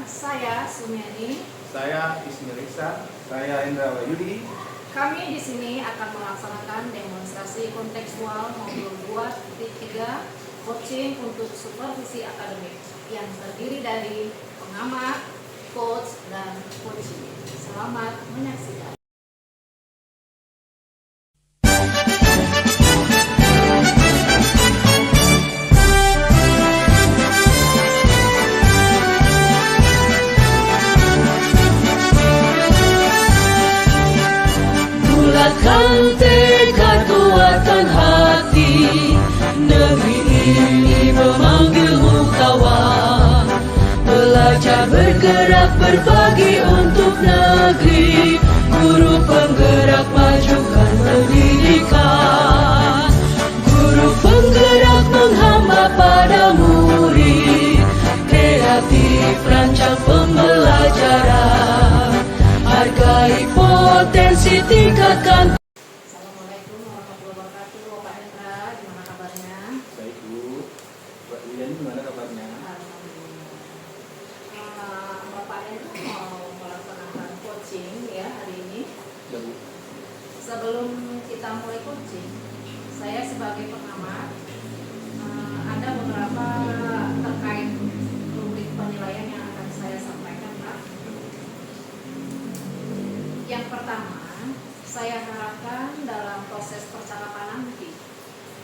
saya Sumiani. Saya Ismail Iksan. Saya Indra Wahyudi. Kami di sini akan melaksanakan demonstrasi kontekstual modul 2.3 coaching untuk supervisi akademik yang terdiri dari pengamat, coach, dan coaching. Selamat menyaksikan. Bulatkan tekad, kuatkan hati. Negeri ini memanggilmu kawan. Belajar bergerak berbagi untuk negeri. Guru penggerak majukan pendidikan. Guru penggerak menghamba pada murid. Kreatif rancang pembelajaran. Hargai potensi, tingkatkan. Assalamualaikum warahmatullahi wabarakatuh. Bapak Hendra, gimana kabarnya? Baik Bu. Mbak Lilian gimana kabarnya? Alhamdulillah. Bapak Hendra mau melaksanakan coaching ya hari ini. Ya Bu. Sebelum kita mulai coaching, saya sebagai pengamat ada beberapa terkait rubrik penilaian yang akan saya sampaikan, Pak. Yang pertama, saya harapkan dalam proses percakapan nanti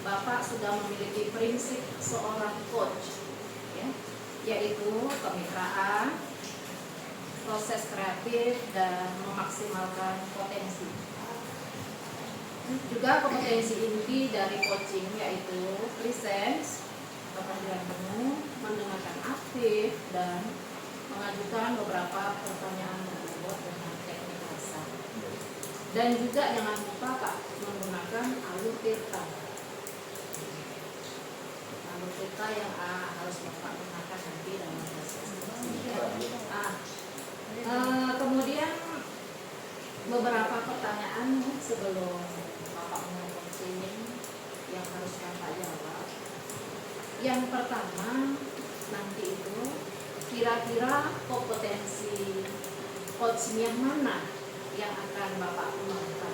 Bapak sudah memiliki prinsip seorang coach, ya, yaitu kemitraan, proses kreatif, dan memaksimalkan potensi. Juga kompetensi inti dari coaching yaitu presence, kehadiran penuh, mendengarkan aktif, dan mengajukan beberapa pertanyaan berbobot dengan teknik dasar. Dan juga jangan lupa Pak, menggunakan alur tirta. Alur tirta yang harus Bapak gunakan nanti dalam proses coaching. Kemudian beberapa pertanyaan sebelum Bapak mulai coaching yang harus Bapak jawab. Yang pertama, nanti itu kira-kira kompetensi coaching yang mana yang akan Bapak kembangkan?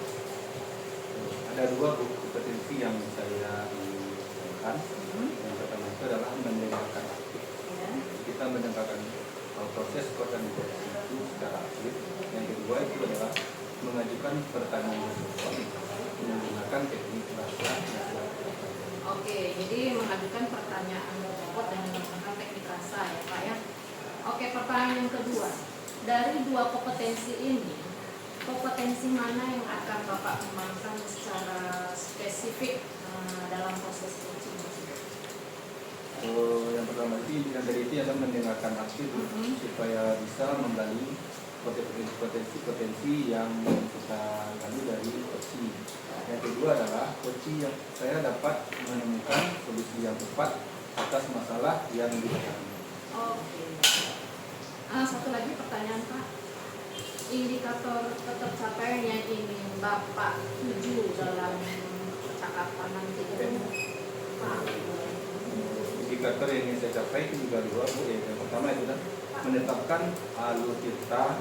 Ada dua kompetensi yang saya inginkan. Yang pertama itu adalah mendengarkan aktif. Ya. Kita mendengarkan proses koordinasi itu secara aktif. Yang kedua itu adalah mengajukan pertanyaan berbobot menggunakan teknik bahasa. Oke, jadi mengajukan pertanyaan berbobot dan menggunakan teknik rasa ya Pak ya. Oke, pertanyaan yang kedua. Dari dua kompetensi ini, kompetensi mana yang akan Bapak kembangkan secara spesifik dalam proses coaching tersebut? Yang pertama itu yang dari itu adalah mendengarkan aktif supaya bisa menggali potensi-potensi yang kita gali dari coaching. Yang kedua adalah coaching yang saya dapat menemukan solusi yang tepat atas masalah yang dihadapi. Oke. Satu lagi pertanyaan Pak. Indikator ketercapaian yang ingin Bapak tuju dalam percakapan nanti itu Pak? Indikator yang ingin saya capai itu juga dua Bu. Yang pertama itu adalah menetapkan alur kita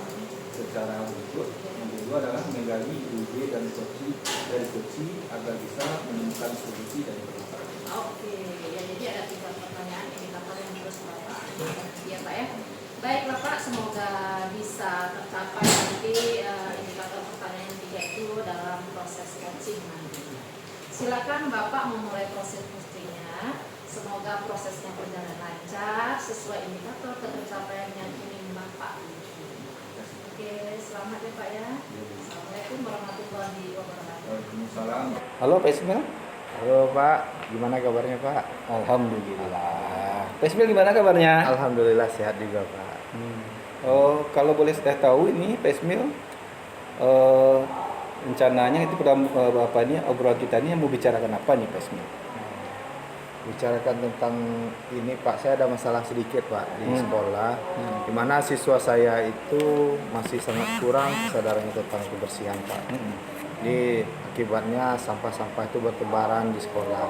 secara utuh. Yang kedua adalah menggali ide dan dari coaching agar bisa menemukan solusi dari permasalahan. Oke, ya jadi ada 3 pertanyaan indikator yang harus Bapak ya Pak ya. Baiklah Pak, semoga bisa tercapai nanti indikator pertanyaan yang 3 itu dalam proses coaching nanti. Silakan Bapak memulai proses coachingnya. Semoga prosesnya berjalan lancar sesuai indikator ketercapaian yang ingin Bapak. Oke, selamat ya Pak ya. Assalamualaikum warahmatullahi wabarakatuh. Waalaikumsalam. Halo Pak Ismail. Halo Pak, gimana kabarnya Pak? Alhamdulillah. Pak Ismail gimana kabarnya? Alhamdulillah sehat juga Pak. Oh, kalau boleh saya tahu ini Pak Ismail, rencananya itu pada Bapak ini obrolan kita ini mau bicarakan apa nih Pak Ismail? Bicarakan tentang ini Pak, saya ada masalah sedikit Pak di sekolah, di mana siswa saya itu masih sangat kurang kesadarannya tentang kebersihan Pak. Jadi akibatnya sampah-sampah itu bertebaran di sekolah.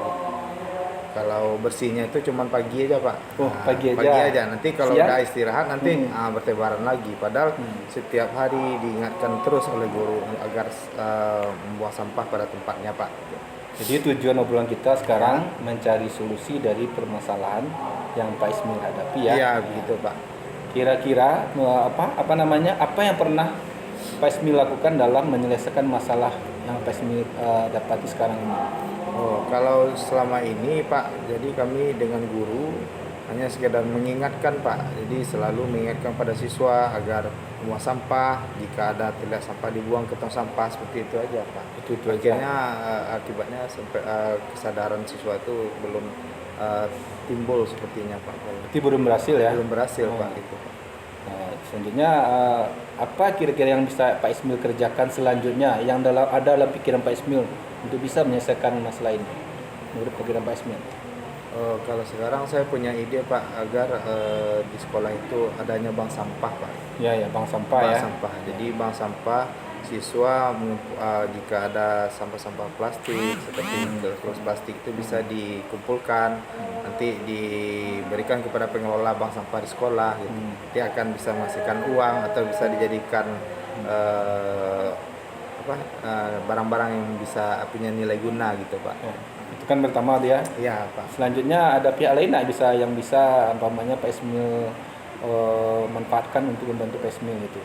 Kalau bersihnya itu cuma pagi aja Pak. Oh, pagi aja. Pagi aja. Nanti kalau Siang? udah istirahat nanti bertebaran lagi. Padahal Hmm. setiap hari diingatkan terus oleh guru agar membuang sampah pada tempatnya Pak. Jadi tujuan obrolan kita sekarang mencari solusi dari permasalahan yang Pak Ismil hadapi ya. Iya begitu Pak. Kira-kira apa namanya? Apa yang pernah Pak Ismil lakukan dalam menyelesaikan masalah yang Pak Ismil dapati sekarang ini? Oh, kalau selama ini Pak, jadi kami dengan guru hanya sekedar mengingatkan Pak. Jadi selalu mengingatkan pada siswa agar membuang sampah, jika ada terlihat sampah dibuang ke tong sampah, seperti itu aja Pak. Itu aja. Akhirnya akibatnya sampai kesadaran siswa itu belum timbul sepertinya Pak. Berarti belum berhasil ya? Belum berhasil Oh. Pak gitu Pak. Nah, selanjutnya apa kira-kira yang bisa Pak Ismil kerjakan selanjutnya yang ada dalam pikiran Pak Ismil untuk bisa menyelesaikan masalah ini menurut pikiran Pak Ismil? Kalau sekarang saya punya ide Pak agar di sekolah itu adanya bank sampah Pak. Ya bank sampah Bank ya. sampah. Jadi bank sampah siswa jika ada sampah-sampah plastik seperti gelas plastik itu bisa dikumpulkan nanti diberikan kepada pengelola bank sampah di sekolah gitu. Dia akan bisa menghasilkan uang atau bisa dijadikan barang-barang yang bisa punya nilai guna gitu Pak. Ya, itu kan pertama dia. Iya Pak. Selanjutnya ada pihak lain nggak yang bisa umpamanya Pak Ismil manfaatkan untuk membantu Pak Ismil itu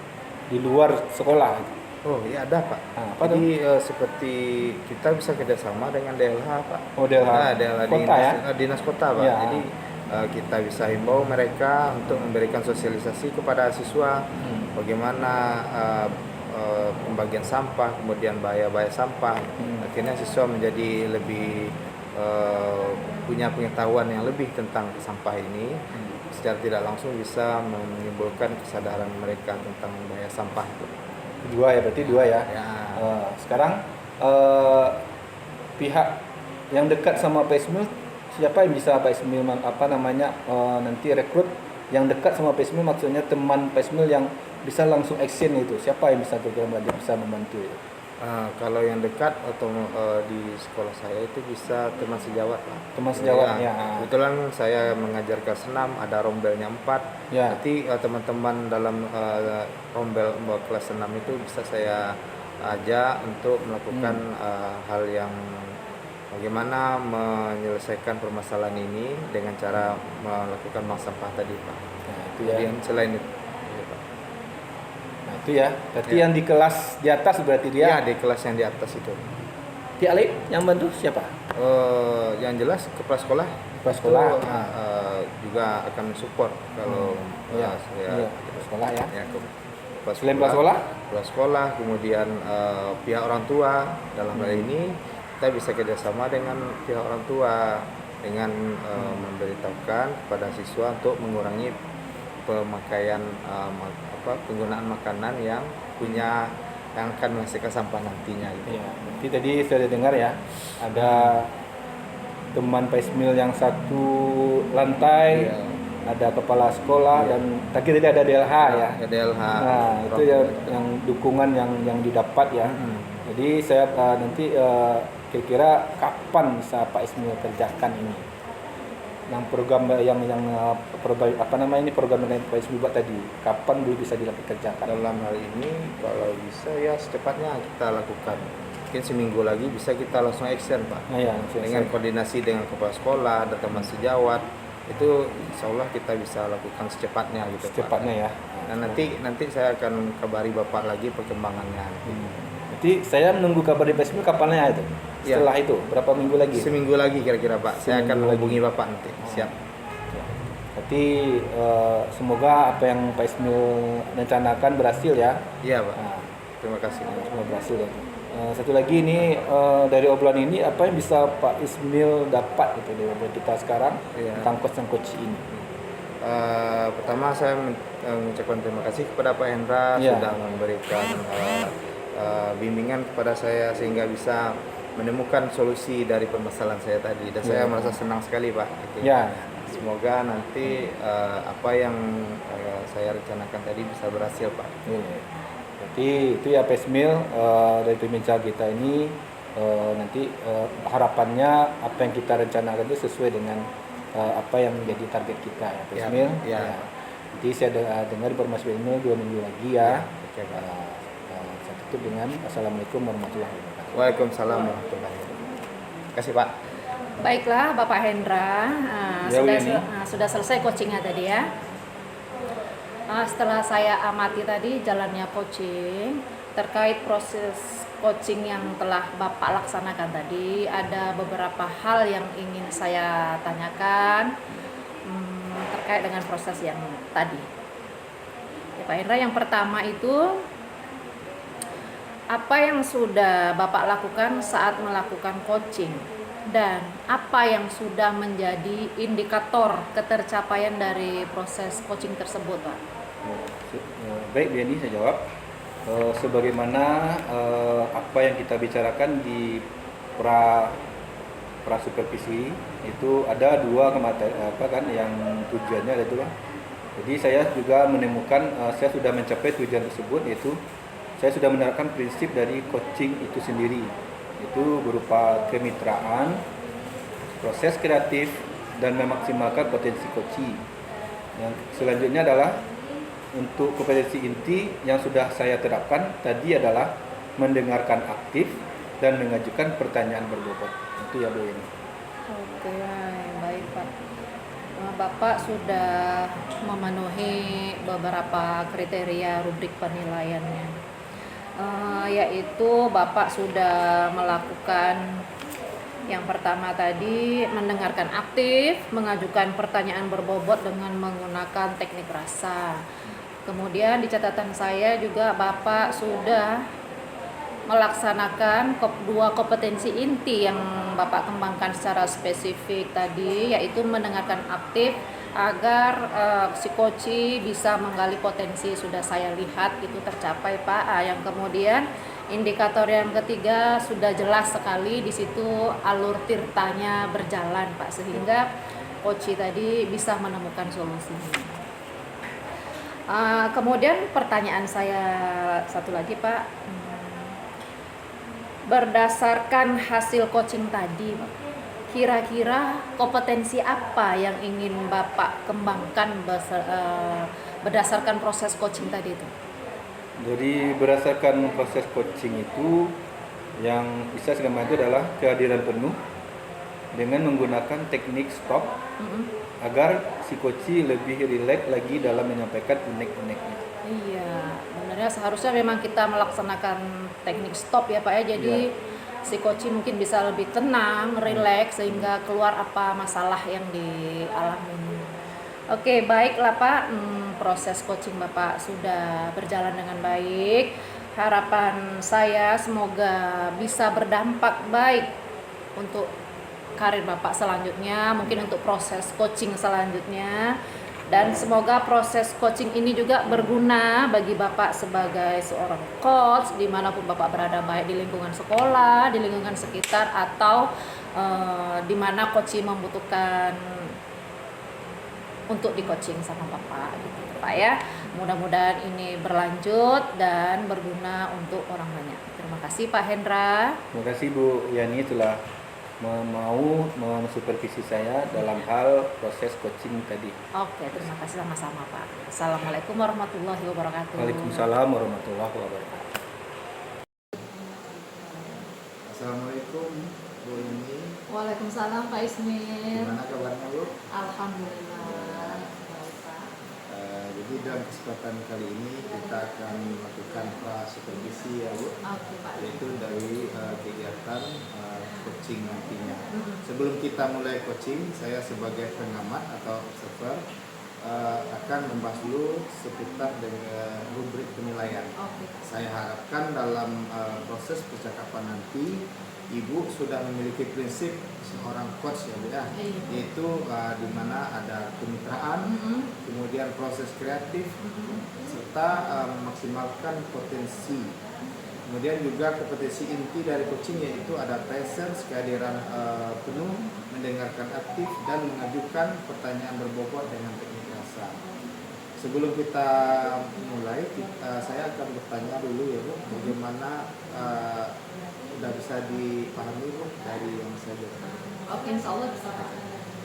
di luar sekolah. Oh iya ada Pak. Nah, apa Jadi seperti kita bisa kerjasama dengan DLH Pak. Oh, DLH. DLH Kota ya? Dinas kota Pak. Ya. Jadi kita bisa himbau mereka untuk memberikan sosialisasi kepada siswa bagaimana pembagian sampah, kemudian bahaya-bahaya sampah. Akhirnya siswa menjadi lebih punya pengetahuan yang lebih tentang sampah ini. Secara tidak langsung bisa menimbulkan kesadaran mereka tentang bahaya sampah itu. Berarti dua ya. Ya. Sekarang pihak yang dekat sama Pak Ismil, siapa yang bisa Pak Ismil nanti rekrut yang dekat sama Pak Ismil, maksudnya teman Pak Ismil yang bisa langsung action itu, siapa yang bisa bisa membantu itu? Kalau yang dekat atau di sekolah saya itu bisa teman sejawat Pak. Teman sejawat ya. Kebetulan saya mengajar kelas 6, ada rombelnya 4. Ya. Nanti teman-teman dalam rombel kelas 6 itu bisa saya ajak untuk melakukan hal yang bagaimana menyelesaikan permasalahan ini dengan cara melakukan bank sampah tadi Pak. Nah, itu ya. Kemudian selain itu Nah, itu ya. Berarti yang di kelas di atas berarti dia. ya di kelas yang di atas itu. Pihak lain yang bantu siapa? Yang jelas kepala sekolah Kepala sekolah. itu, juga akan mensupport kalau Iya. saya Kepala sekolah ya. kepala Selain kepala sekolah? kepala sekolah, kemudian pihak orang tua dalam hal ini kita bisa kerjasama dengan pihak orang tua dengan memberitahukan kepada siswa untuk mengurangi pemakaian penggunaan makanan yang akan menghasilkan sampah nantinya gitu. Iya. Berarti tadi saya dengar ya, ada teman Pak Ismil yang satu lantai, Iya. ada kepala sekolah dan tadi ada DLH ya. DLH. Nah, itu yang dukungan yang didapat ya. Jadi saya nanti kira-kira kapan bisa Pak Ismil kerjakan ini? Yang program program yang Pak Ismil buat tadi, kapan dulu bisa dikerjakan? Dalam hal ini kalau bisa ya secepatnya kita lakukan. Mungkin seminggu lagi bisa kita langsung action Pak. Nah, ya, Dengan koordinasi dengan kepala sekolah, ada teman sejawat, itu insya Allah kita bisa lakukan secepatnya gitu secepatnya ya. Pak. Dan nanti saya akan kabari Bapak lagi perkembangannya. Berarti saya menunggu kabar di Pak Ismil kapannya itu? Ya. Setelah itu berapa minggu lagi? Seminggu lagi kira-kira Pak. Saya akan Seminggu lagi. menghubungi Bapak nanti. Siap. Berarti semoga apa yang Pak Ismil rencanakan berhasil ya. Iya Pak. Nah, Terima kasih. semoga berhasil ya. Satu lagi ini dari obrolan ini apa yang bisa Pak Ismil dapat gitu dari obrolan kita sekarang Iya. tentang Coach Koci ini? Pertama saya mengucapkan terima kasih kepada Pak Hendra Ya. sudah memberikan bimbingan kepada saya sehingga bisa menemukan solusi dari permasalahan saya tadi dan saya merasa senang sekali Pak. Gitu. Ya. Semoga nanti apa yang saya rencanakan tadi bisa berhasil Pak. Berarti itu ya Pak Ismil dari pembicara kita ini nanti harapannya apa yang kita rencanakan itu sesuai dengan apa yang menjadi target kita ya Pak Ya, Ismail. ya. Nanti saya dengar informasi ini 2 minggu lagi ya. Oke, Pak. Saya tutup dengan Assalamualaikum warahmatullahi wabarakatuh. Waalaikumsalam warahmatullahi wabarakatuh. Terima kasih Pak. Baiklah Bapak Hendra, Ya, Winnie. sudah selesai coachingnya tadi ya. Setelah saya amati tadi jalannya coaching terkait proses coaching yang telah Bapak laksanakan tadi, ada beberapa hal yang ingin saya tanyakan terkait dengan proses yang tadi. Ya, Pak Hendra, yang pertama itu apa yang sudah Bapak lakukan saat melakukan coaching dan apa yang sudah menjadi indikator ketercapaian dari proses coaching tersebut, Pak? Baik, Benny, saya jawab. Sebagaimana apa yang kita bicarakan di pra supervisi itu ada dua yang tujuannya ada dua. Jadi saya juga menemukan saya sudah mencapai tujuan tersebut, yaitu saya sudah menerapkan prinsip dari coaching itu sendiri, itu berupa kemitraan, proses kreatif, dan memaksimalkan potensi coaching. Yang selanjutnya adalah untuk kompetensi inti yang sudah saya terapkan tadi adalah mendengarkan aktif dan mengajukan pertanyaan berbobot. Itu ya Bu ini. Oke, baik Pak. Bapak sudah memenuhi beberapa kriteria rubrik penilaiannya. Yaitu Bapak sudah melakukan yang pertama tadi mendengarkan aktif, mengajukan pertanyaan berbobot dengan menggunakan teknik rasa. Kemudian di catatan saya juga Bapak sudah melaksanakan dua kompetensi inti yang Bapak kembangkan secara spesifik tadi, yaitu mendengarkan aktif agar si coach bisa menggali potensi. Sudah saya lihat itu tercapai Pak. Yang kemudian indikator yang ketiga sudah jelas sekali, di situ alur tirtanya berjalan Pak, sehingga coach tadi bisa menemukan solusinya. Kemudian pertanyaan saya satu lagi Pak, berdasarkan hasil coaching tadi Pak, kira-kira kompetensi apa yang ingin Bapak kembangkan berdasarkan proses coaching tadi itu? Jadi berdasarkan proses coaching itu yang bisa saya kembangkan itu adalah kehadiran penuh dengan menggunakan teknik stop agar si coach lebih rileks lagi dalam menyampaikan unek-uneknya. Iya, sebenarnya seharusnya memang kita melaksanakan teknik stop ya Pak ya. Jadi si coach mungkin bisa lebih tenang, rileks, sehingga keluar apa masalah yang dialami. Oke, baiklah Pak. Proses coaching Bapak sudah berjalan dengan baik. Harapan saya semoga bisa berdampak baik untuk karir Bapak selanjutnya, mungkin untuk proses coaching selanjutnya. Dan semoga proses coaching ini juga berguna bagi Bapak sebagai seorang coach dimanapun Bapak berada, baik di lingkungan sekolah, di lingkungan sekitar, atau di mana coach membutuhkan untuk di coaching sama Bapak gitu Pak ya. Mudah-mudahan ini berlanjut dan berguna untuk orang banyak. Terima kasih Pak Hendra. Terima kasih Bu Yani telah mau mensupervisi saya dalam hal proses coaching tadi. Oke, terima kasih sama-sama Pak. Assalamualaikum warahmatullahi wabarakatuh. Waalaikumsalam warahmatullahi wabarakatuh. Assalamualaikum Bu Ini. Waalaikumsalam Pak Ismail. Gimana kabarnya Bu? Alhamdulillah. Baik Pak. Jadi dalam kesempatan kali ini kita akan melakukan supervisi ya Bu, Oke Pak. yaitu dari kegiatan coaching nantinya. Sebelum kita mulai coaching, saya sebagai pengamat atau observer akan membahas dulu seputar dengan rubrik penilaian. Oke. Saya harapkan dalam proses percakapan nanti Ibu sudah memiliki prinsip seorang coach ya Bu ya, Iya. yaitu di mana ada kemitraan, kemudian proses kreatif, serta memaksimalkan potensi. Kemudian juga kompetensi inti dari coaching yaitu ada presence, kehadiran penuh, mendengarkan aktif, dan mengajukan pertanyaan berbobot dengan teknik rasa. Sebelum kita mulai, saya akan bertanya dulu ya Bu, bagaimana sudah bisa dipahami Bu dari yang saya jelaskan? Oke, insya Allah bisa Pak.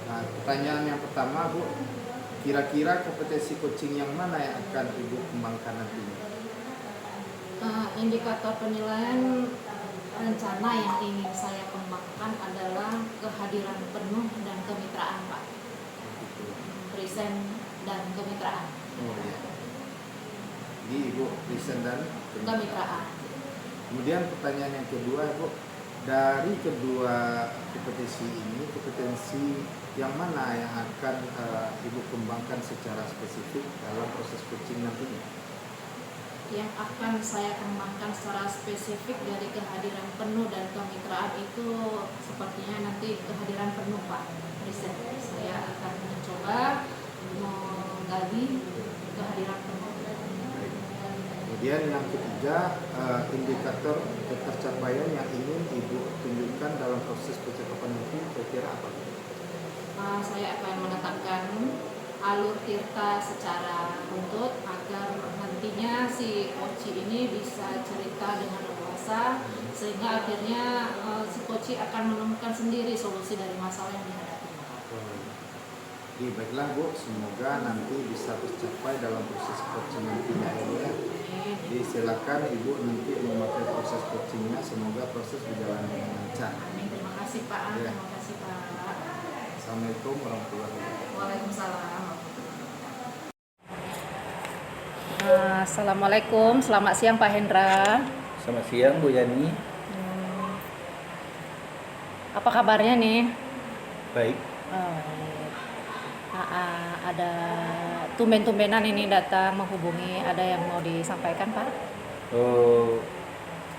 Nah, pertanyaan yang pertama Bu, kira-kira kompetensi coaching yang mana yang akan Ibu kembangkan nantinya? Indikator penilaian rencana yang ingin saya kembangkan adalah kehadiran penuh dan kemitraan Pak. Present dan kemitraan. Oh iya. Jadi Ibu present dan Kemitraan. Kemudian pertanyaan yang kedua Bu, dari kedua kompetensi ini, kompetensi yang mana yang akan Ibu kembangkan secara spesifik dalam proses coaching nantinya? Yang akan saya kembangkan secara spesifik dari kehadiran penuh dan kemitraan itu sepertinya nanti kehadiran penuh Pak Present. Saya akan mencoba menggali kehadiran penuh. Kemudian yang ketiga, indikator ketercapaian yang ingin Ibu tunjukkan dalam proses percakapan nanti kira-kira apa? Saya akan menetapkan alur tirta secara runtut agar nantinya si coach ini bisa cerita dengan leluasa sehingga akhirnya si coach akan menemukan sendiri solusi dari masalah yang dihadapi. Jadi baiklah Bu, semoga nanti bisa tercapai dalam proses coaching nantinya ya Bu ya. Jadi silakan Ibu nanti memakai proses coachingnya, semoga proses berjalan dengan lancar. Amin. Terima kasih Pak. Ya. Terima kasih Pak. Assalamualaikum warahmatullahi wabarakatuh. Waalaikumsalam. Assalamualaikum, selamat siang Pak Hendra. Selamat siang Bu Yani. Apa kabarnya nih? Baik. Ada tumben-tumbenan ini datang menghubungi, ada yang mau disampaikan Pak?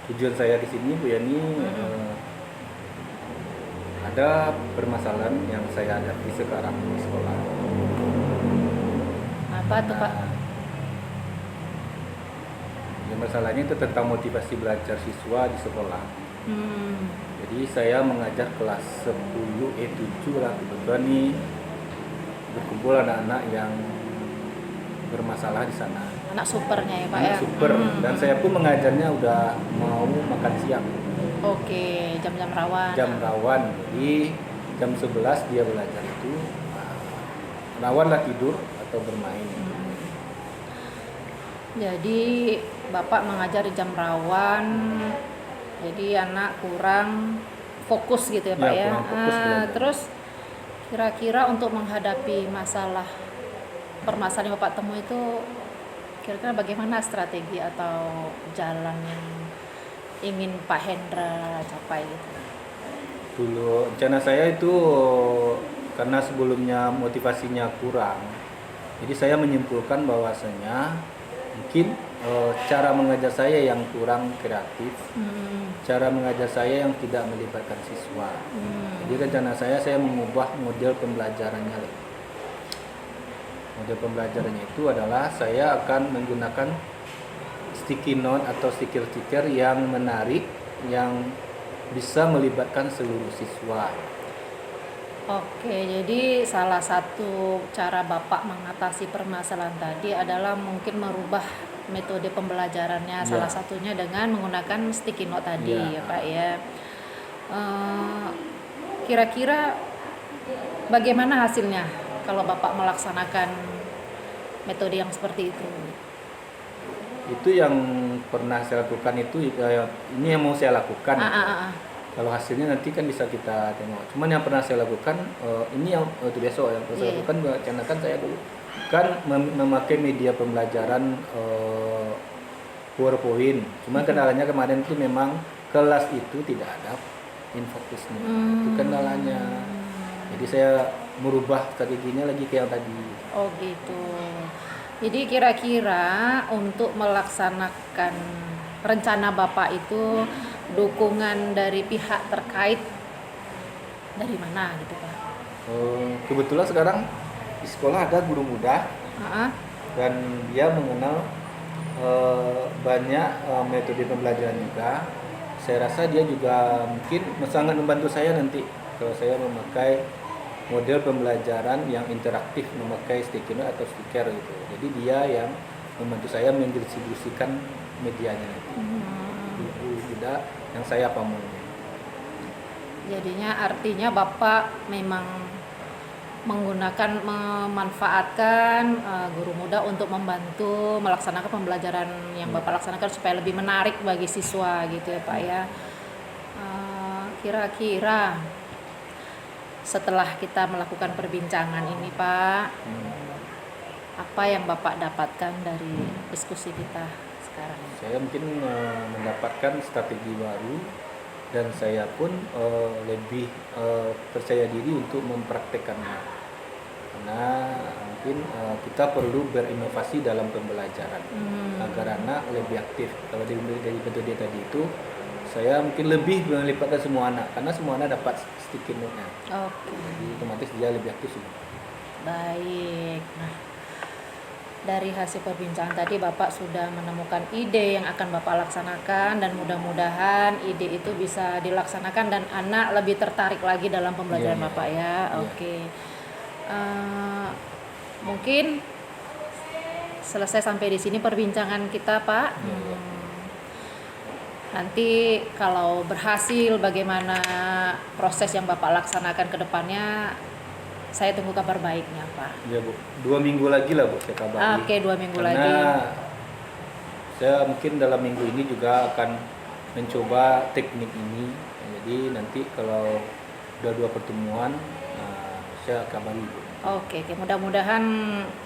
Tujuan saya di sini Bu Yani, ada permasalahan yang saya hadapi sekarang di sekolah. Apa tuh Pak? Ya, masalahnya itu tentang motivasi belajar siswa di sekolah. Jadi saya mengajar kelas 10 E7 lah, kebetulan nih berkumpul anak-anak yang bermasalah di sana. Anak supernya ya Pak Anak ya? super, dan saya pun mengajarnya udah mau makan siang. Oke, jam-jam rawan. Jam rawan, jadi jam 11 dia belajar itu rawan lah tidur atau bermain. Jadi Bapak mengajar di jam rawan, jadi anak kurang fokus gitu ya Pak ya? Kurang fokus belajar. Terus kira-kira untuk menghadapi permasalahan yang Bapak temui itu kira-kira bagaimana strategi atau jalan yang ingin Pak Hendra capai gitu? Dulu rencana saya itu karena sebelumnya motivasinya kurang, jadi saya menyimpulkan bahwasanya mungkin cara mengajar saya yang kurang kreatif, cara mengajar saya yang tidak melibatkan siswa. Jadi rencana saya mengubah model pembelajarannya. Model pembelajarannya itu adalah saya akan menggunakan sticky note atau stiker-stiker yang menarik, yang bisa melibatkan seluruh siswa. Oke, jadi salah satu cara Bapak mengatasi permasalahan tadi adalah mungkin merubah metode pembelajarannya, Ya. salah satunya dengan menggunakan sticky note tadi Ya. ya Pak ya. Kira-kira bagaimana hasilnya kalau Bapak melaksanakan metode yang seperti itu? Itu yang pernah saya lakukan itu, ini yang mau saya lakukan. Kalau hasilnya nanti kan bisa kita tengok. Cuman yang pernah saya lakukan, ini yang itu besok yang pernah saya lakukan, karena kan saya dulu kan memakai media pembelajaran PowerPoint. Cuman kendalanya kemarin itu memang kelas itu tidak ada infografisnya. Itu kendalanya. Jadi saya merubah strateginya lagi kayak yang tadi. Oh gitu. Jadi kira-kira untuk melaksanakan rencana Bapak itu dukungan dari pihak terkait dari mana gitu Pak? Kebetulan sekarang di sekolah ada guru muda dan dia mengenal banyak metode pembelajaran juga. Saya rasa dia juga mungkin sangat membantu saya nanti kalau saya memakai model pembelajaran yang interaktif, memakai sticky note atau stiker gitu. Jadi dia yang membantu saya mendistribusikan medianya nanti. ibu muda yang saya pamong. Jadinya artinya Bapak memang memanfaatkan guru muda untuk membantu melaksanakan pembelajaran yang Bapak laksanakan supaya lebih menarik bagi siswa gitu ya Pak ya. Kira-kira setelah kita melakukan perbincangan ini Pak, apa yang Bapak dapatkan dari diskusi kita sekarang? Saya mungkin mendapatkan strategi baru dan saya pun lebih percaya diri untuk mempraktekkannya, karena mungkin kita perlu berinovasi dalam pembelajaran agar anak lebih aktif. Kalau dari metode tadi itu saya mungkin lebih melibatkan semua anak, karena semua anak dapat sedikit notnya. Oke. Jadi otomatis dia lebih aktif semua. Baik. Nah, dari hasil perbincangan tadi Bapak sudah menemukan ide yang akan Bapak laksanakan dan mudah-mudahan ide itu bisa dilaksanakan dan anak lebih tertarik lagi dalam pembelajaran Iya, Bapak ya. iya. Oke. Mungkin selesai sampai di sini perbincangan kita Pak. Iya. Nanti kalau berhasil bagaimana proses yang Bapak laksanakan ke depannya, saya tunggu kabar baiknya Pak. Ya Bu, 2 minggu lagi lah Bu saya kabari. Oke, 2 minggu Karena lagi. saya mungkin dalam minggu ini juga akan mencoba teknik ini. Jadi nanti kalau udah 2 pertemuan, saya kabari Bu. Oke, mudah-mudahan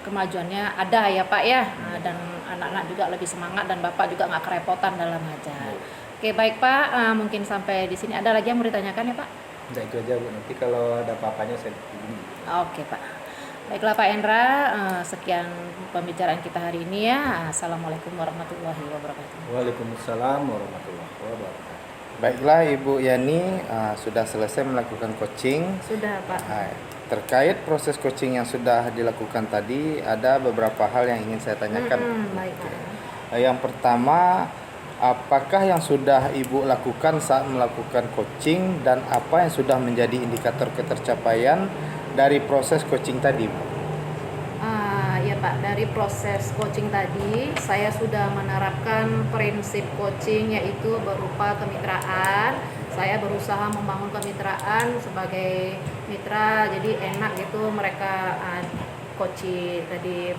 kemajuannya ada ya Pak ya. Dan anak-anak juga lebih semangat dan Bapak juga nggak kerepotan dalam ngajar. Oke, baik Pak. Mungkin sampai di sini ada lagi yang mau ditanyakan ya Pak? Udah itu aja Bu. Nanti kalau ada apa-apanya saya hubungi. Oke Pak. Baiklah Pak Endra, sekian pembicaraan kita hari ini ya. Assalamualaikum warahmatullahi wabarakatuh. Waalaikumsalam warahmatullahi wabarakatuh. Baiklah Ibu Yani, sudah selesai melakukan coaching. Sudah Pak. Terkait proses coaching yang sudah dilakukan tadi, ada beberapa hal yang ingin saya tanyakan. Baik Pak. Yang pertama, apakah yang sudah Ibu lakukan saat melakukan coaching dan apa yang sudah menjadi indikator ketercapaian dari proses coaching tadi, Bu? Ya Pak, dari proses coaching tadi saya sudah menerapkan prinsip coaching yaitu berupa kemitraan. Saya berusaha membangun kemitraan sebagai mitra, jadi enak gitu mereka coaching tadi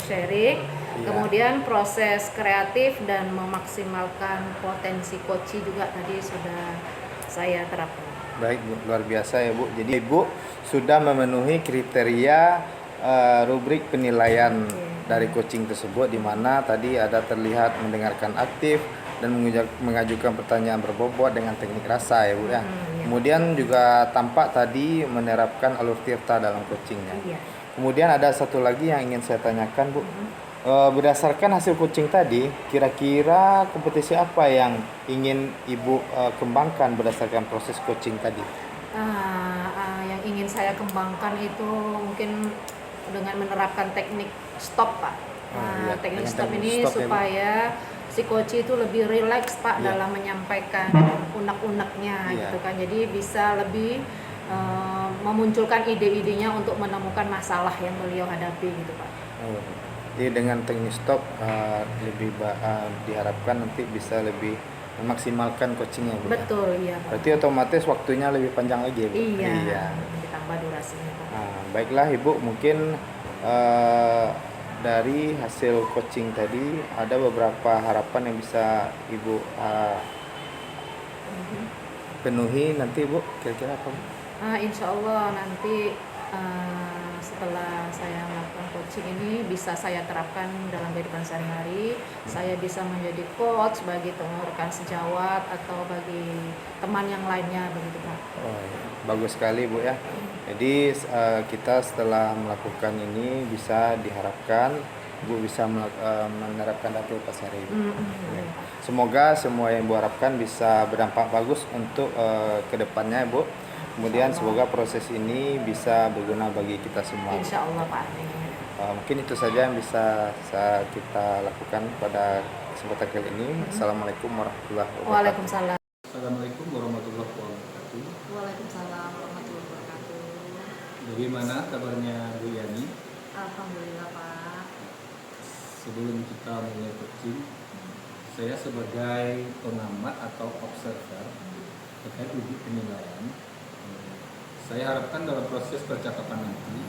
sharing. Iya. Kemudian proses kreatif dan memaksimalkan potensi coaching juga tadi sudah saya terapkan. Baik Bu, luar biasa ya Bu. Jadi Ibu sudah memenuhi kriteria rubrik penilaian dari coaching tersebut, di mana tadi ada terlihat mendengarkan aktif dan mengajukan pertanyaan berbobot dengan teknik rasa ya Bu ya. Kemudian juga tampak tadi menerapkan alur tirta dalam coachingnya. Iya. Kemudian ada satu lagi yang ingin saya tanyakan Bu. Berdasarkan hasil coaching tadi, kira-kira kompetisi apa yang ingin Ibu kembangkan berdasarkan proses coaching tadi? Yang ingin saya kembangkan itu mungkin dengan menerapkan teknik stop Pak. Iya, Teknik dengan stop teknik ini stop ya, Bu. supaya si coach itu lebih rileks Pak Iya. dalam menyampaikan unek-uneknya Iya. gitu kan. Jadi bisa lebih memunculkan ide-idenya untuk menemukan masalah yang beliau hadapi gitu Pak. Jadi dengan teknik stop diharapkan nanti bisa lebih memaksimalkan coachingnya Bu. Betul, iya Pak. Berarti otomatis waktunya lebih panjang lagi ya Bu? Iya. Ditambah durasinya Pak. Baiklah Ibu, mungkin dari hasil coaching tadi ada beberapa harapan yang bisa Ibu penuhi nanti Bu, kira-kira apa Bu? Insya Allah nanti setelah saya melakukan coaching ini bisa saya terapkan dalam kehidupan sehari-hari. Saya bisa menjadi coach bagi rekan sejawat atau bagi teman yang lainnya begitu Pak. Bagus sekali Bu ya. Jadi kita setelah melakukan ini bisa diharapkan Bu bisa menerapkan aktivitas hari ini. Semoga semua yang Bu harapkan bisa berdampak bagus untuk kedepannya Bu. Kemudian semoga proses ini bisa berguna bagi kita semua. Insya Allah Pak. Mungkin itu saja yang bisa kita lakukan pada kesempatan kali ini. Assalamualaikum warahmatullahi wabarakatuh. Waalaikumsalam. Assalamualaikum warahmatullahi wabarakatuh. Waalaikumsalam warahmatullahi wabarakatuh. Bagaimana kabarnya Bu Yani? Alhamdulillah Pak. Sebelum kita mulai coaching, saya sebagai pengamat atau observer terkait uji penilaian. Saya harapkan dalam proses percakapan nanti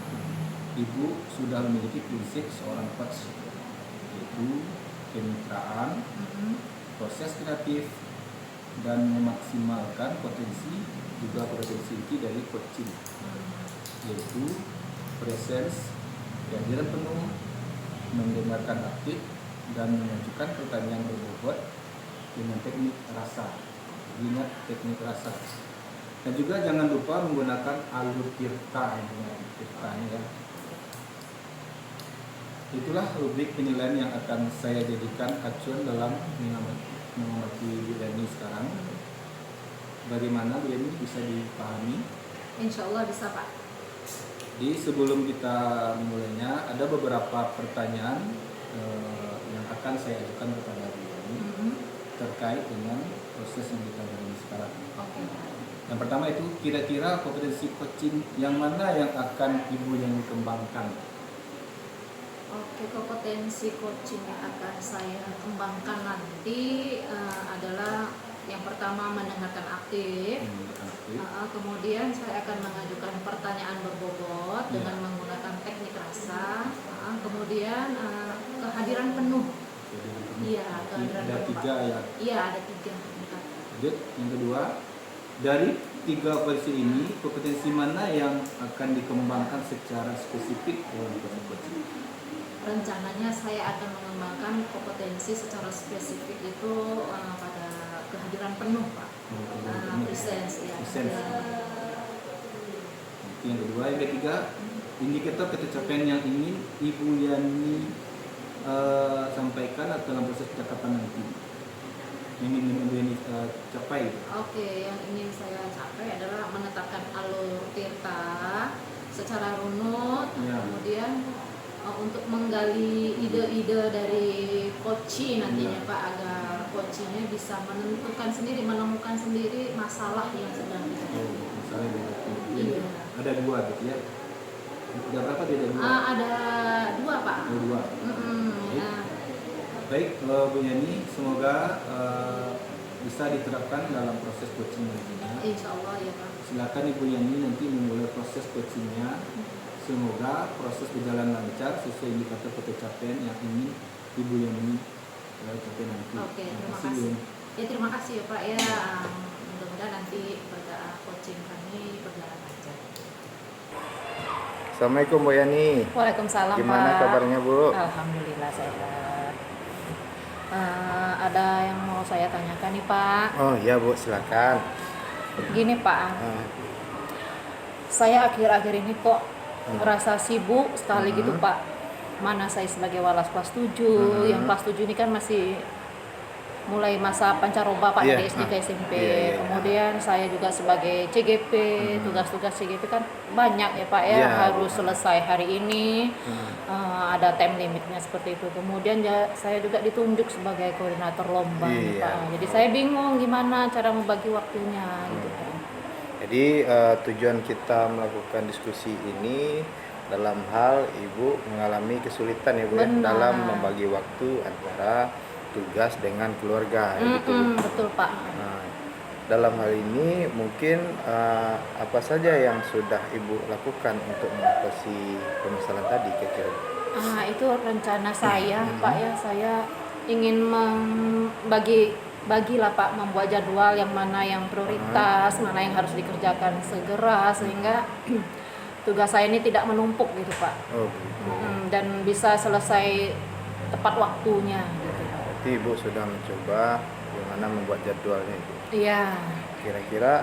Ibu sudah memiliki prinsip seorang coach, yaitu kemitraan, proses kreatif, dan memaksimalkan potensi inti dari coaching, yaitu presence, kehadiran penuh, mendengarkan aktif, dan mengajukan pertanyaan berbobot dengan teknik rasa. Ingat teknik rasa. Dan juga jangan lupa menggunakan alur tirta ya. Itulah rubrik penilaian yang akan saya jadikan acuan dalam mengamati Bu Yani sekarang. Bagaimana Bu Yani bisa dipahami? Insya Allah bisa Pak. Jadi sebelum kita memulainya, ada beberapa pertanyaan yang akan saya ajukan kepada Bu Yani terkait dengan proses yang kita jalani sekarang. Oke. Yang pertama itu, kira-kira kompetensi coaching yang mana yang akan Ibu yang dikembangkan? Oke, kompetensi coaching yang akan saya kembangkan nanti adalah yang pertama mendengarkan aktif. Kemudian saya akan mengajukan pertanyaan berbobot dengan menggunakan teknik rasa. Kemudian kehadiran penuh. Iya, kehadiran Ada penuh. 3 ya. Iya, ada 3. Lanjut, yang kedua, dari 3 kompetensi ini, kompetensi mana yang akan dikembangkan secara spesifik dalam proses coaching? Rencananya saya akan mengembangkan kompetensi secara spesifik itu pada kehadiran penuh Pak. Presence ya. Presence. Ya. Yang kedua, yang ketiga, indikator pencapaian yang ingin Ibu Yani sampaikan atau dalam proses percakapan nanti. Yang ingin Ibu Yani capai. Oke, yang ingin saya capai adalah menetapkan alur tirta secara runut, Ya. kemudian untuk menggali ide-ide dari coaching nantinya Pak, agar coachingnya bisa menemukan sendiri masalah yang sedang dihadapi. Misalnya Iya. ada 2 gitu ya. Ada berapa dia? Ada 2? Ada 2 Pak. Ada 2. Ya. Baik, Bu Yani, semoga bisa diterapkan dalam proses coaching nantinya. Insya Allah ya Pak. Silakan Ibu Yani nanti memulai proses coachingnya. Semoga proses berjalan lancar sesuai indikator pencapaian yang ingin Ibu Yani capai nanti. Oke, terima Bu kasih. Yani. Ya terima kasih ya Pak ya. Mudah-mudahan nanti pada coaching kami berjalan lancar. Assalamualaikum Bu Yani. Waalaikumsalam Gimana Pak. kabarnya Bu? Alhamdulillah sehat. Ada yang mau saya tanyakan nih Pak. Oh iya Bu, silakan. Gini Pak, Ah, saya akhir-akhir ini kok merasa sibuk sekali gitu Pak. Mana saya sebagai walas kelas 7, yang kelas 7 ini kan masih mulai masa pancaroba Pak, Iya, dari SD ke SMP. iya. Kemudian saya juga sebagai CGP, tugas-tugas CGP kan banyak ya Pak ya, Iya. harus selesai hari ini. Ada time limitnya seperti itu. Kemudian saya juga ditunjuk sebagai koordinator lomba nih, Iya. Pak. Jadi saya bingung gimana cara membagi waktunya gitu kan. Jadi tujuan kita melakukan diskusi ini dalam hal Ibu mengalami kesulitan ya Bu ya, Benar. dalam membagi waktu antara tugas dengan keluarga ya gitu Bu. Betul Pak. Nah, dalam hal ini mungkin apa saja yang sudah Ibu lakukan untuk mengatasi permasalahan tadi kira-kira? Itu rencana saya Pak ya, saya ingin bagilah Pak, membuat jadwal yang mana yang prioritas, mana yang harus dikerjakan segera sehingga tugas saya ini tidak menumpuk gitu Pak. Oh begitu. Dan bisa selesai tepat waktunya gitu. Berarti Ibu sudah mencoba bagaimana membuat jadwalnya Ibu. Iya. Kira-kira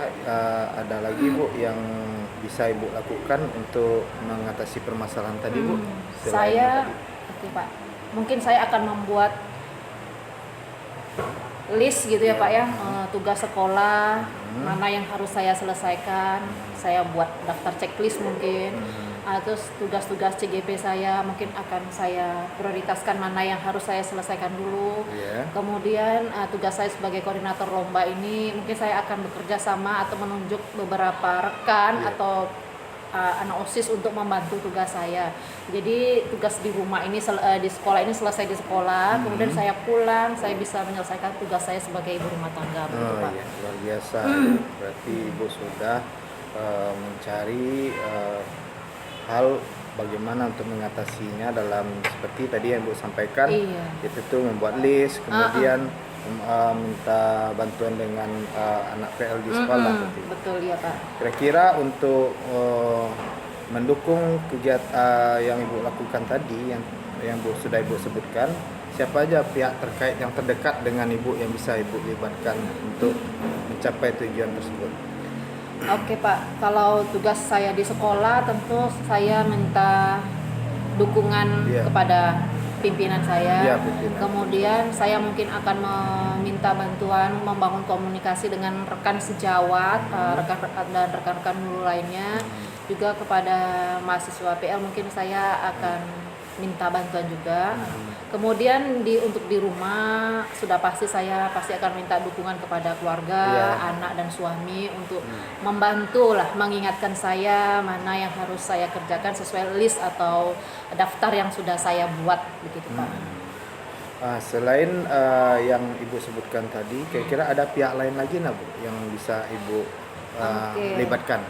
ada lagi Bu yang bisa Ibu lakukan untuk mengatasi permasalahan tadi Bu? Selain Saya, tadi. oke Pak, mungkin saya akan membuat list gitu ya Pak ya, tugas sekolah, mana yang harus saya selesaikan, saya buat daftar checklist mungkin. Terus tugas-tugas CGP saya mungkin akan saya prioritaskan mana yang harus saya selesaikan dulu. Iya. Kemudian tugas saya sebagai koordinator lomba ini mungkin saya akan bekerja sama atau menunjuk beberapa rekan Iya. atau anak OSIS untuk membantu tugas saya. Jadi tugas di rumah ini di sekolah ini selesai di sekolah, kemudian saya pulang, saya bisa menyelesaikan tugas saya sebagai ibu rumah tangga. Begitu, Oh Pak. iya, luar biasa. Berarti Ibu sudah mencari hal bagaimana untuk mengatasinya dalam seperti tadi yang Ibu sampaikan. Iya. Itu tuh membuat list, kemudian minta bantuan dengan anak PL di sekolah. Berarti. Betul ya, Pak. Kira-kira untuk mendukung kegiatan yang Ibu lakukan tadi, yang sudah Ibu sebutkan, siapa aja pihak terkait yang terdekat dengan Ibu yang bisa Ibu libatkan untuk mencapai tujuan tersebut? Oke, Pak, kalau tugas saya di sekolah tentu saya minta dukungan Iya. kepada pimpinan saya. Iya, pimpinan. Kemudian saya mungkin akan meminta bantuan membangun komunikasi dengan rekan sejawat, rekan-rekan dan rekan-rekan guru lainnya. Juga kepada mahasiswa PL mungkin saya akan minta bantuan juga. Kemudian untuk di rumah sudah pasti saya akan minta dukungan kepada keluarga, Iya. anak dan suami untuk membantu lah, mengingatkan saya mana yang harus saya kerjakan sesuai list atau daftar yang sudah saya buat, begitu, Pak. Selain yang Ibu sebutkan tadi, kira-kira ada pihak lain lagi Bu yang bisa Ibu Oke. libatkan?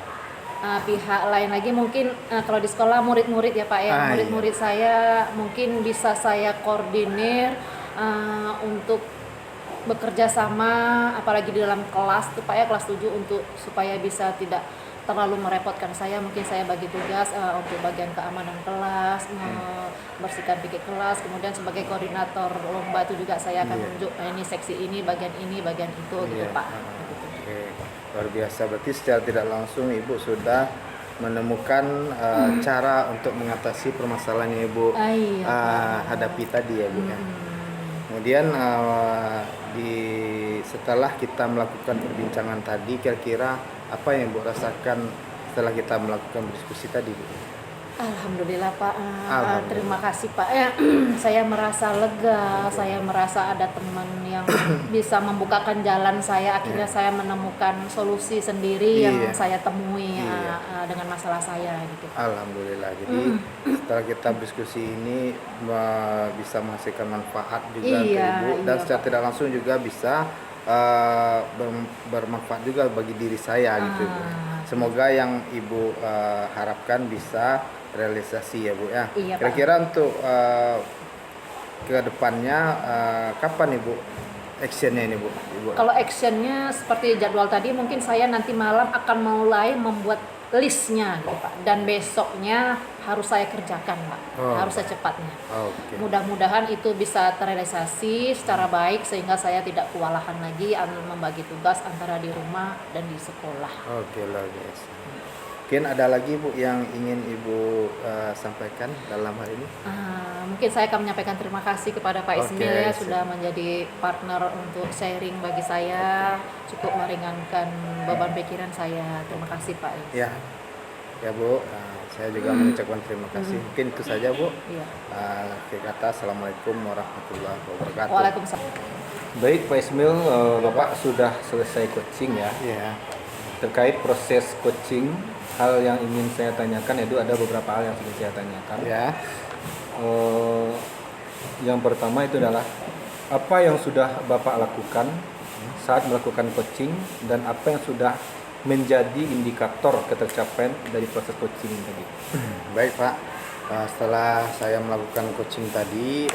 Pihak lain lagi mungkin kalau di sekolah murid-murid ya, Pak ya, murid-murid saya mungkin bisa saya koordinir untuk bekerja sama, apalagi di dalam kelas tuh, Pak ya, kelas 7 untuk supaya bisa tidak terlalu merepotkan saya. Mungkin saya bagi tugas untuk bagian keamanan kelas, membersihkan pikir kelas, kemudian sebagai koordinator lomba itu juga saya akan tunjuk ini seksi ini, bagian itu gitu, Iya. Pak. Oke, luar biasa. Berarti secara tidak langsung Ibu sudah menemukan cara untuk mengatasi permasalahan yang Ibu Iya, Pak. hadapi tadi ya Bu ya. Kemudian setelah kita melakukan perbincangan tadi, kira-kira apa yang Ibu rasakan setelah kita melakukan diskusi tadi Bu? Alhamdulillah, Pak. Alhamdulillah. Terima kasih, Pak. Saya merasa lega, saya merasa ada teman yang bisa membukakan jalan saya. Akhirnya saya menemukan solusi sendiri yang Iya. saya temui Iya. dengan masalah saya gitu. Alhamdulillah. Jadi setelah kita diskusi ini bisa menghasilkan manfaat juga untuk Iya, Ibu dan iya, secara Pak. tidak langsung juga bisa bermanfaat juga bagi diri saya gitu Bu. Semoga yang Ibu harapkan bisa realisasi ya Bu ya. Iya, Pak. Kira-kira untuk ke depannya kapan Ibu actionnya ini Bu? Ibu? Kalau actionnya seperti jadwal tadi, mungkin saya nanti malam akan mulai membuat listnya gitu, Pak. Dan besoknya harus saya kerjakan, Pak. Oh. Harus secepatnya. Oke. Mudah-mudahan itu bisa terrealisasi secara baik sehingga saya tidak kewalahan lagi membagi tugas antara di rumah dan di sekolah. Oke, luar biasa. Mungkin ada lagi Bu yang ingin Ibu sampaikan dalam hal ini? Mungkin saya akan menyampaikan terima kasih kepada Pak Oke, Ismail ya siap. sudah menjadi partner untuk sharing bagi saya, cukup meringankan beban pikiran saya. Terima kasih, Pak. Ya, ya Bu. Saya juga mengucapkan terima kasih. Mungkin itu saja Bu. Iya. Akhir kata, Assalamualaikum warahmatullahi wabarakatuh. Waalaikumsalam. Baik Pak Ismail, Bapak sudah selesai coaching ya. Ya, Terkait proses coaching, hal yang ingin saya tanyakan itu ada beberapa hal yang sudah saya tanyakan. ya. Yang pertama itu adalah apa yang sudah Bapak lakukan saat melakukan coaching dan apa yang sudah menjadi indikator ketercapaian dari proses coaching tadi. Baik Pak, setelah saya melakukan coaching tadi,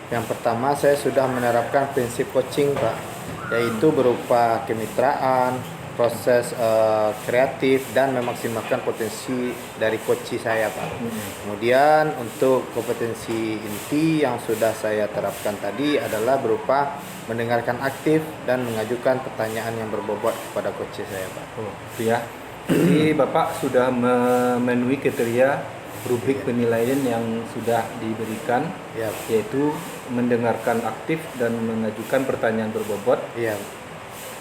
yang pertama saya sudah menerapkan prinsip coaching Pak, yaitu berupa kemitraan, proses kreatif dan memaksimalkan potensi dari coach saya Pak. Kemudian untuk kompetensi inti yang sudah saya terapkan tadi adalah berupa mendengarkan aktif dan mengajukan pertanyaan yang berbobot kepada coach saya Pak. Oh, itu ya. Jadi Bapak sudah memenuhi kriteria rubrik penilaian yang sudah diberikan, Ya, yaitu mendengarkan aktif dan mengajukan pertanyaan berbobot iya,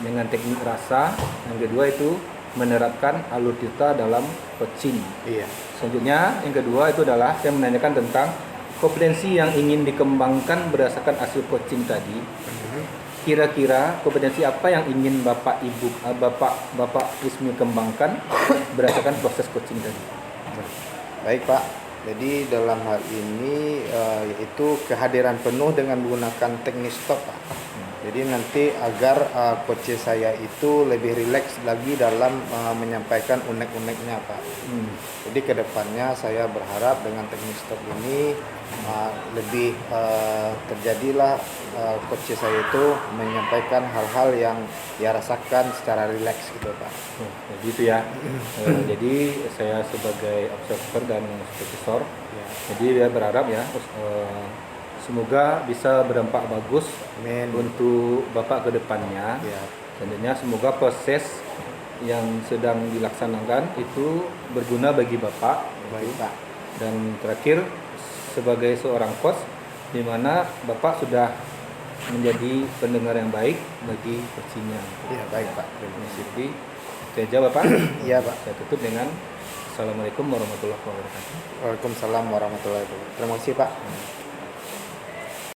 dengan teknik rasa. Yang kedua itu menerapkan alur cerita dalam coaching. iya. Selanjutnya yang kedua itu adalah saya menanyakan tentang kompetensi yang ingin dikembangkan berdasarkan hasil coaching tadi. kira-kira kompetensi apa yang ingin Bapak Ismil kembangkan berdasarkan proses coaching tadi? Baik Pak, jadi dalam hal ini yaitu kehadiran penuh dengan menggunakan teknik stop Pak. Jadi nanti agar coach saya itu lebih rileks lagi dalam menyampaikan unek-uneknya Pak. Jadi kedepannya saya berharap dengan teknik stop ini lebih terjadilah coach saya itu menyampaikan hal-hal yang dia rasakan secara rileks gitu Pak. Jadi itu ya. Jadi saya sebagai observer dan supervisor, jadi dia berharap ya semoga bisa berdampak bagus Amin. untuk Bapak ke depannya. Ya, Selanjutnya semoga proses yang sedang dilaksanakan itu berguna bagi Bapak. baik Pak. Dan terakhir sebagai seorang coach di mana Bapak sudah menjadi pendengar yang baik bagi coachingnya. Ya, baik Pak. Terima kasih. Jadi itu aja Bapak. Iya Pak. Saya tutup dengan Assalamualaikum warahmatullahi wabarakatuh. Waalaikumsalam warahmatullahi wabarakatuh. Terima kasih Pak.